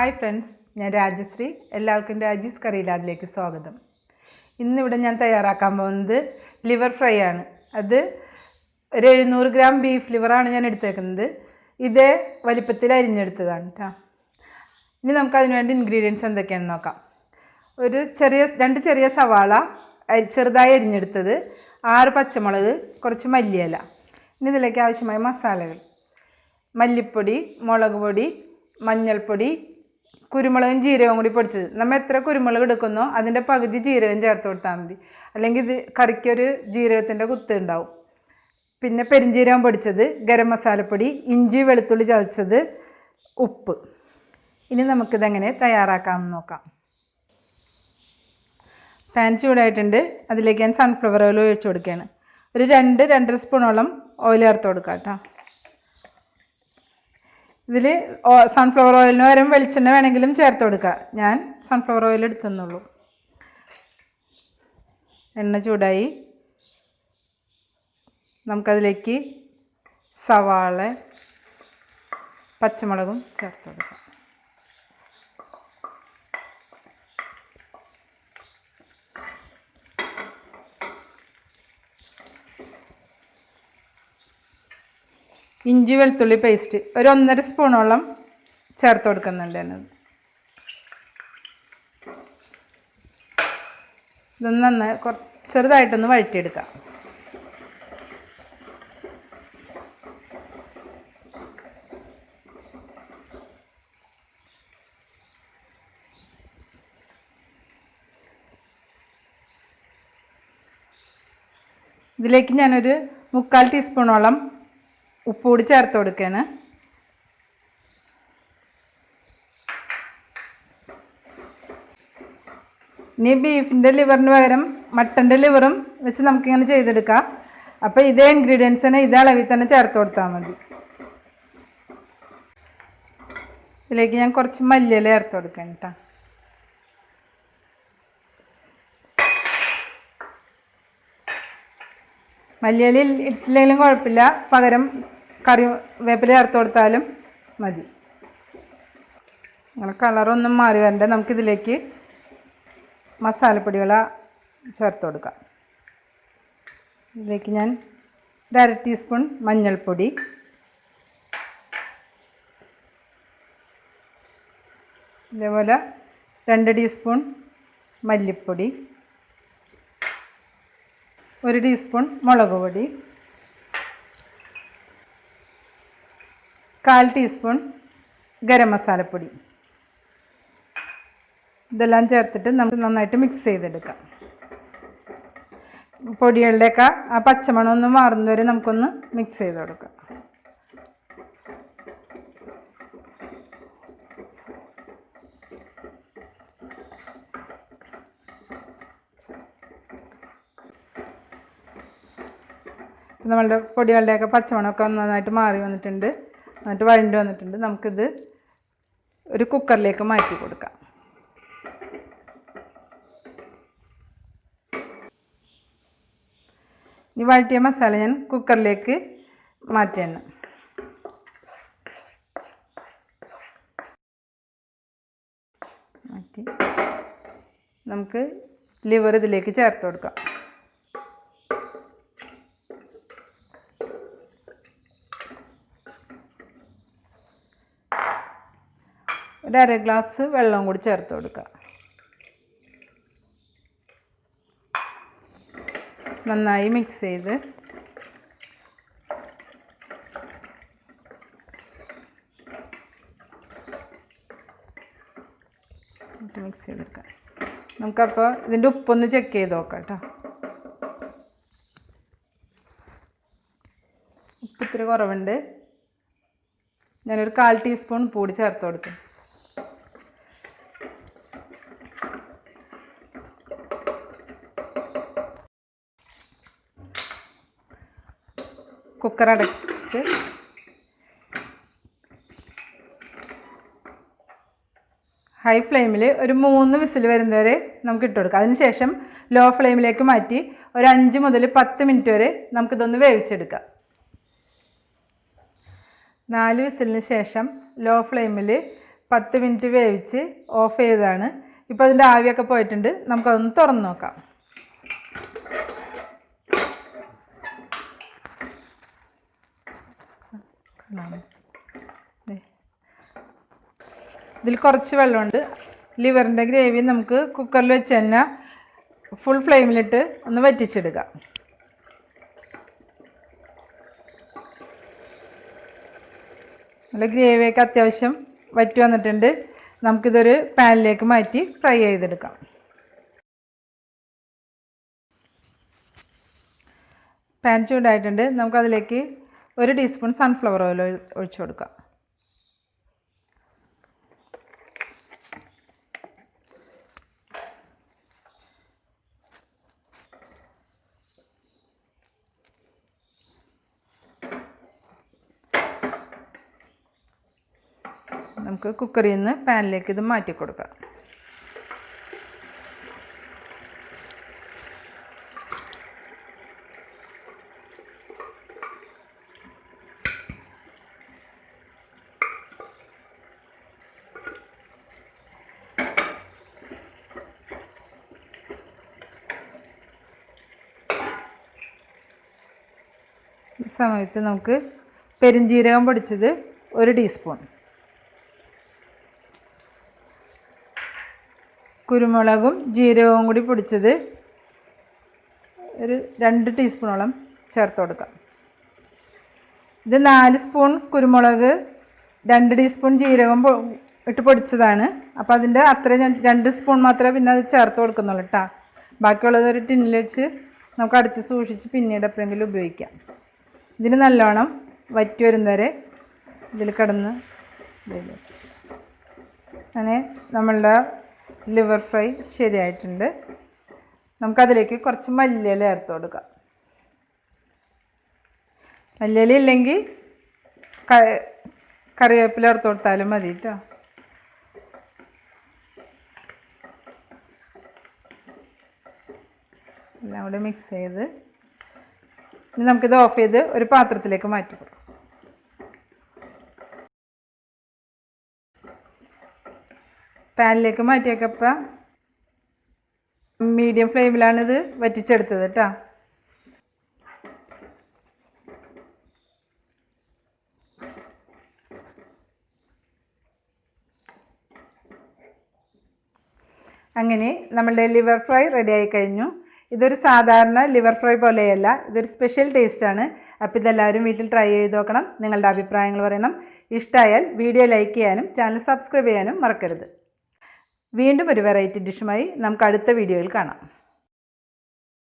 Hi friends, ഞാൻ രാജശ്രീ. എല്ലാവർക്കും രാജീസ് കറി ലാബിലേക്ക് സ്വാഗതം. ഇന്നിവിടെ ഞാൻ തയ്യാറാക്കാൻ പോകുന്നത് ലിവർ ഫ്രൈ ആണ്. അത് ഒരു 700 ഗ്രാം ബീഫ് ലിവറാണ് ഞാൻ എടുത്തേക്കുന്നത്. ഇതേ വലിപ്പത്തിൽ അരിഞ്ഞെടുത്തതാണ് കേട്ടോ. ഇനി നമുക്കതിന് വേണ്ടി ഇൻഗ്രീഡിയൻസ് എന്തൊക്കെയാണെന്ന് നോക്കാം. രണ്ട് ചെറിയ സവാള ചെറുതായി അരിഞ്ഞെടുത്തത്, 6 പച്ചമുളക്, കുറച്ച് മല്ലിയില. ഇനി ഇതിലേക്ക് ആവശ്യമായ മസാലകൾ: മല്ലിപ്പൊടി, മുളക് പൊടി, മഞ്ഞൾപ്പൊടി, കുരുമുളകും ജീരകവും കൂടി പൊടിച്ചത്. നമ്മൾ എത്ര കുരുമുളക് എടുക്കുന്നോ അതിൻ്റെ പകുതി ജീരകം ചേർത്ത് കൊടുത്താൽ മതി, അല്ലെങ്കിൽ ഇത് കറിക്കൊരു ജീരകത്തിൻ്റെ കുത്ത് ഉണ്ടാവും. പിന്നെ പെരിഞ്ജീരകം പൊടിച്ചത്, ഗരം മസാലപ്പൊടി, ഇഞ്ചി വെളുത്തുള്ളി ചതച്ചത്, ഉപ്പ്. ഇനി നമുക്കിതെങ്ങനെ തയ്യാറാക്കാമെന്ന് നോക്കാം. പാൻ ചൂടായിട്ടുണ്ട്. അതിലേക്ക് ഞാൻ സൺഫ്ലവർ ഓയിൽ ഒഴിച്ചു കൊടുക്കുകയാണ്. ഒരു 2-2.5 സ്പൂണോളം ഓയിൽ ചേർത്ത് കൊടുക്കാം കേട്ടോ. ഇതിൽ സൺഫ്ലവർ ഓയിലിന് പകരം വെളിച്ചെണ്ണ വേണമെങ്കിലും ചേർത്ത് കൊടുക്കുക. ഞാൻ സൺഫ്ലവർ ഓയിൽ എടുത്തെന്നുള്ളൂ. എണ്ണ ചൂടായി. നമുക്കതിലേക്ക് സവാള, പച്ചമുളകും ചേർത്ത് കൊടുക്കാം. ഇഞ്ചി വെളുത്തുള്ളി പേസ്റ്റ് ഒരു 1.5 സ്പൂണോളം ചേർത്ത് കൊടുക്കുന്നുണ്ട്. എന്നത് ഇതൊന്ന് നന്നായി ചെറുതായിട്ടൊന്ന് വഴറ്റിയെടുക്കാം. ഇതിലേക്ക് ഞാനൊരു 3/4 ടീസ്പൂണോളം ഉപ്പ് കൂടി ചേർത്ത് കൊടുക്കുകയാണ്. ഇനി ബീഫിൻ്റെ ലിവറിന് പകരം മട്ടൻ്റെ ലിവറും വെച്ച് നമുക്കിങ്ങനെ ചെയ്തെടുക്കാം. അപ്പോൾ ഇതേ ഇൻഗ്രീഡിയൻസിന് ഇതേ അളവിൽ തന്നെ ചേർത്ത് കൊടുത്താൽ മതി. ഇതിലേക്ക് ഞാൻ കുറച്ച് മല്ലിയില ചേർത്ത് കൊടുക്കാം കേട്ടോ. മല്ലിയില ഇട്ടില്ലെങ്കിലും കുഴപ്പമില്ല, പകരം കറിവേപ്പില ചേർത്ത് കൊടുത്താലും മതി. അങ്ങനെ കളറൊന്നും മാറി വരണ്ട. നമുക്കിതിലേക്ക് മസാലപ്പൊടികൾ ചേർത്ത് കൊടുക്കാം. ഇതിലേക്ക് ഞാൻ 1/2 ടീസ്പൂൺ മഞ്ഞൾപ്പൊടി, ഇതേപോലെ 2 ടീസ്പൂൺ മല്ലിപ്പൊടി, 1 ടീസ്പൂൺ മുളക് പൊടി, 1/4 ടീസ്പൂൺ ഗരം മസാലപ്പൊടി. ഇതെല്ലാം ചേർത്തിട്ട് നമുക്ക് നന്നായിട്ട് മിക്സ് ചെയ്തെടുക്കാം. പൊടികളുടെയൊക്കെ ആ പച്ചമണം ഒന്ന് മാറുന്നവരെ നമുക്കൊന്ന് മിക്സ് ചെയ്ത് കൊടുക്കാം. നമ്മളുടെ പൊടികളുടെയൊക്കെ പച്ചമണമൊക്കെ നന്നായിട്ട് മാറി വന്നിട്ടുണ്ട്, നന്നായിട്ട് വഴണ്ടി വന്നിട്ടുണ്ട്. നമുക്കിത് ഒരു കുക്കറിലേക്ക് മാറ്റി കൊടുക്കാം. ഈ വഴറ്റിയ മസാല ഞാൻ കുക്കറിലേക്ക് മാറ്റിയാണ്. മാറ്റി നമുക്ക് ലിവർ ഇതിലേക്ക് ചേർത്ത് കൊടുക്കാം. ഒരു 1/2 ഗ്ലാസ് വെള്ളം കൂടി ചേർത്ത് കൊടുക്കുക. നന്നായി മിക്സ് ചെയ്ത് മിക്സ് ചെയ്തെടുക്കാം. നമുക്കപ്പോൾ ഇതിൻ്റെ ഉപ്പൊന്ന് ചെക്ക് ചെയ്ത് നോക്കാം കേട്ടോ. ഉപ്പ് ഇത്തിരി കുറവുണ്ട്. ഞാനൊരു 1/4 ടീസ്പൂൺ ഉപ്പ് കൂടി ചേർത്ത് കൊടുക്കും. കുക്കർ അടച്ചിട്ട് ഹൈ ഫ്ലെയിമിൽ ഒരു 3 വിസിൽ വരുന്നവരെ നമുക്ക് ഇട്ട് കൊടുക്കാം. അതിനുശേഷം ലോ ഫ്ലെയിമിലേക്ക് മാറ്റി ഒരു 5 മുതൽ 10 മിനിറ്റ് വരെ നമുക്കിതൊന്ന് വേവിച്ചെടുക്കാം. 4 വിസിലിന് ശേഷം ലോ ഫ്ലെയിമിൽ 10 മിനിറ്റ് വേവിച്ച് ഓഫ് ചെയ്തതാണ്. ഇപ്പോൾ അതിൻ്റെ ആവിയൊക്കെ പോയിട്ടുണ്ട്. നമുക്കതൊന്ന് തുറന്ന് നോക്കാം. ഇതിൽ കുറച്ച് വെള്ളമുണ്ട്. ലിവറിൻ്റെ ഗ്രേവി നമുക്ക് കുക്കറിൽ വെച്ച് തന്നെ ഫുൾ ഫ്ലെയിമിലിട്ട് ഒന്ന് വറ്റിച്ചെടുക്കാം. നല്ല ഗ്രേവിയൊക്കെ അത്യാവശ്യം വറ്റി വന്നിട്ടുണ്ട്. നമുക്കിതൊരു പാനിലേക്ക് മാറ്റി ഫ്രൈ ചെയ്തെടുക്കാം. പാൻ ചൂടായിട്ടുണ്ട്. നമുക്കതിലേക്ക് 1 ടീസ്പൂൺ സൺഫ്ലവർ ഓയിൽ ഒഴിച്ചു കൊടുക്കാം. നമുക്ക് കുക്കറിൽ നിന്ന് പാനിലേക്ക് ഇത് മാറ്റി കൊടുക്കാം. ഈ സമയത്ത് നമുക്ക് പെരുംജീരകം പൊടിച്ചത് 1 ടീസ്പൂൺ, കുരുമുളകും ജീരകവും കൂടി പൊടിച്ചത് ഒരു 2 ടീസ്പൂണോളം ചേർത്ത് കൊടുക്കാം. ഇത് 4 സ്പൂൺ കുരുമുളക് 2 ടീസ്പൂൺ ജീരകം ഇട്ട് പൊടിച്ചതാണ്. അപ്പോൾ അതിൻ്റെ അത്രയും ഞാൻ 2 സ്പൂൺ മാത്രമേ പിന്നെ അത് ചേർത്ത് കൊടുക്കുന്നുള്ളൂ കേട്ടോ. ബാക്കിയുള്ളത് ഒരു ടിന്നിൽ വെച്ച് നമുക്ക് അടച്ച് സൂക്ഷിച്ച് പിന്നീട് എപ്പോഴെങ്കിലും ഉപയോഗിക്കാം. ഇതിന് നല്ലോണം വറ്റി വരുന്നവരെ ഇതിൽ കിടന്ന് അങ്ങനെ നമ്മളുടെ ലിവർ ഫ്രൈ ശരിയായിട്ടുണ്ട്. നമുക്കതിലേക്ക് കുറച്ച് മല്ലിയില ചേർത്ത് കൊടുക്കാം. മല്ലിയില ഇല്ലെങ്കിൽ കറിവേപ്പില ചേർത്ത് കൊടുത്താലും മതി കേട്ടോ. എല്ലാം കൂടി മിക്സ് ചെയ്ത് ഇനി നമുക്കിത് ഓഫ് ചെയ്ത് ഒരു പാത്രത്തിലേക്ക് മാറ്റി കൊടുക്കാം. പാനിലേക്ക് മാറ്റിയേക്കപ്പോൾ മീഡിയം ഫ്ലെയിമിലാണിത് വറ്റിച്ചെടുത്തത് കേട്ടോ. അങ്ങനെ നമ്മളുടെ ലിവർ ഫ്രൈ റെഡി ആയി കഴിഞ്ഞു. ഇതൊരു സാധാരണ ലിവർ ഫ്രൈ പോലെയല്ല, ഇതൊരു സ്പെഷ്യൽ ടേസ്റ്റാണ്. അപ്പോൾ ഇതെല്ലാവരും വീട്ടിൽ ട്രൈ ചെയ്ത് നോക്കണം. നിങ്ങളുടെ അഭിപ്രായങ്ങൾ പറയണം. ഇഷ്ടമായാൽ വീഡിയോ ലൈക്ക് ചെയ്യാനും ചാനൽ സബ്സ്ക്രൈബ് ചെയ്യാനും മറക്കരുത്. വീണ്ടും ഒരു വെറൈറ്റി ഡിഷുമായി നമുക്ക് അടുത്ത വീഡിയോയിൽ കാണാം.